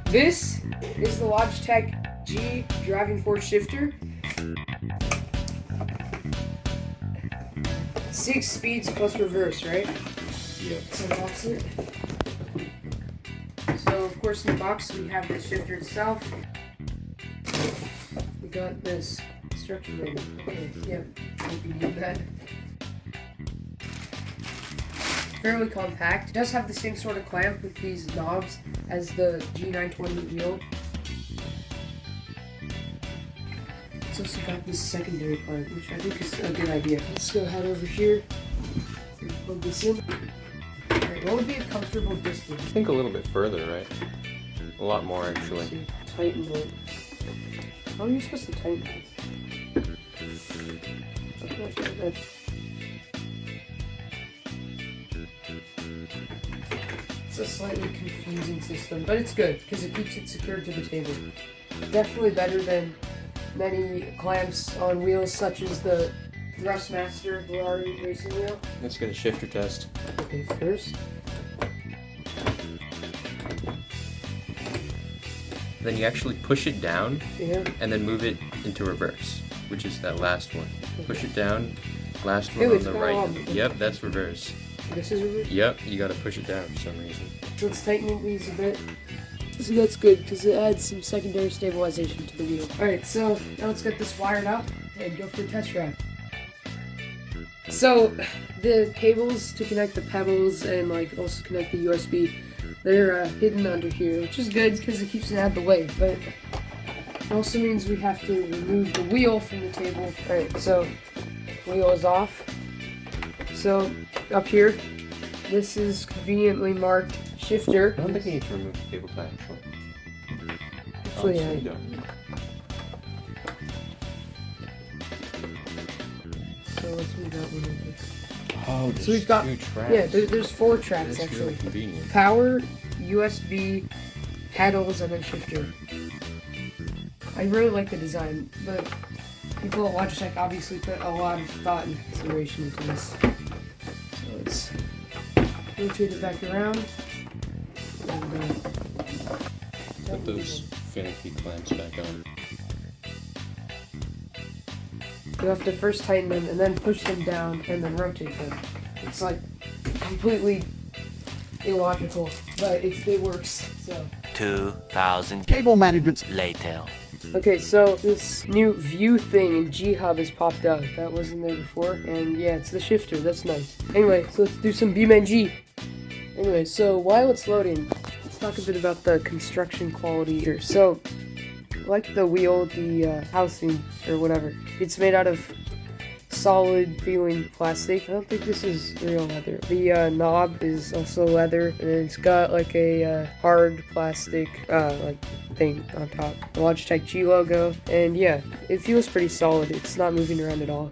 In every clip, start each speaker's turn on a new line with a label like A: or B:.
A: This is the Logitech G driving force shifter. 6 speeds plus reverse, right?
B: Yep.
A: So that's it. So of course in the box we have the shifter itself. We got this instruction manual. Okay, yeah, maybe need that. Fairly compact. It does have the same sort of clamp with these knobs as the G920 wheel. It's also got this secondary clamp, which I think is a good idea. Let's go head over here and plug this in. Alright, what would be a comfortable distance?
B: I think a little bit further, right? A lot more, actually.
A: Tighten it. How are you supposed to tighten this? Okay. It's a slightly confusing system, but it's good because it keeps it secured to the table. Definitely better than many clamps on wheels such as the Thrustmaster Ferrari racing wheel.
B: Let's get a shifter test.
A: Okay, first.
B: Then you actually push it down,
A: Yeah.
B: and then move it into reverse, which is that last one. Push it down, last one
A: Ew,
B: on
A: it's
B: the
A: going
B: right.
A: on.
B: Yep, that's reverse.
A: This is reverse.
B: Yep, you gotta push it down for some reason.
A: So let's tighten these a bit. So that's good because it adds some secondary stabilization to the wheel. Alright, so now let's get this wired up and go for a test drive. So the cables to connect the pedals and like also connect the USB, they're hidden under here, which is good because it keeps it out of the way, but it also means we have to remove the wheel from the table. Alright, so wheel is off. So up here, this is conveniently marked shifter.
B: I don't think you need to remove the cable tie, actually.
A: Actually,
B: so
A: yeah.
B: you don't.
A: So let's move that one over.
B: Oh,
A: So we've got,
B: 2 tracks.
A: yeah, there's 4 tracks
B: That's
A: actually.
B: really convenient.
A: Power, USB, pedals, and then shifter. I really like the design, but people at Logitech obviously put a lot of thought and consideration into this. So let's rotate it back around. And,
B: Put those finicky clamps back on.
A: you have to first tighten them and then push them down and then rotate them. It's like completely illogical, but it works. So
C: 2,000
D: Cable management
C: later.
A: okay, so this new view thing in G-Hub has popped up. That wasn't there before, and yeah, it's the shifter. That's nice. Anyway, so let's do some BeamNG. Anyway, so while it's loading, let's talk a bit about the construction quality here. So, like the wheel, the housing, or whatever, it's made out of solid feeling plastic. I don't think this is real leather. The knob is also leather, and it's got like a hard plastic like thing on top. The Logitech G logo, and yeah, it feels pretty solid. It's not moving around at all.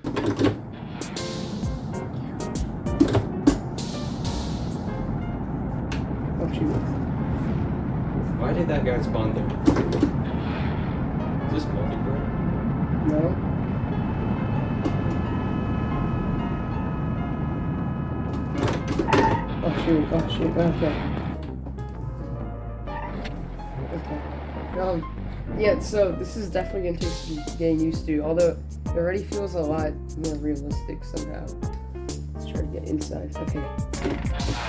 A: Oh shoot.
B: Why did that guy spawn there? Is this multiplayer?
A: No. Oh shoot, okay. Yeah, so this is definitely gonna take some getting used to, although it already feels a lot more realistic somehow. Let's try to get inside. Okay.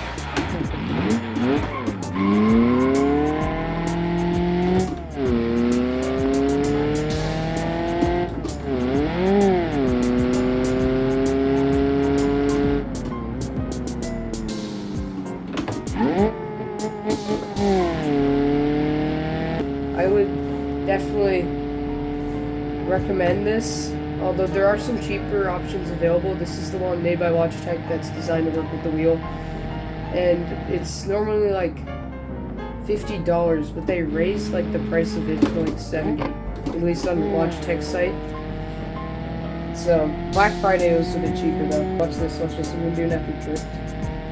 A: I would definitely recommend this, although there are some cheaper options available. This is the one made by Logitech that's designed to work with the wheel, and it's normally like $50, but they raised like the price of it to like $70, at least on the Logitech site. So Black Friday was a bit cheaper though. Watch this, I'm gonna do an epic drift.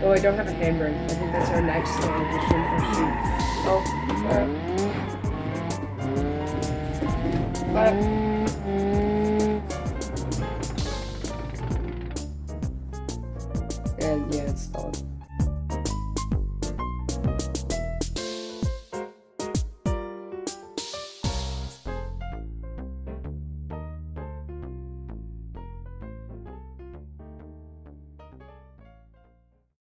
A: Oh, I don't have a handbrake. I think that's our next addition. Oh shoot. Oh, and yeah, it's stalled.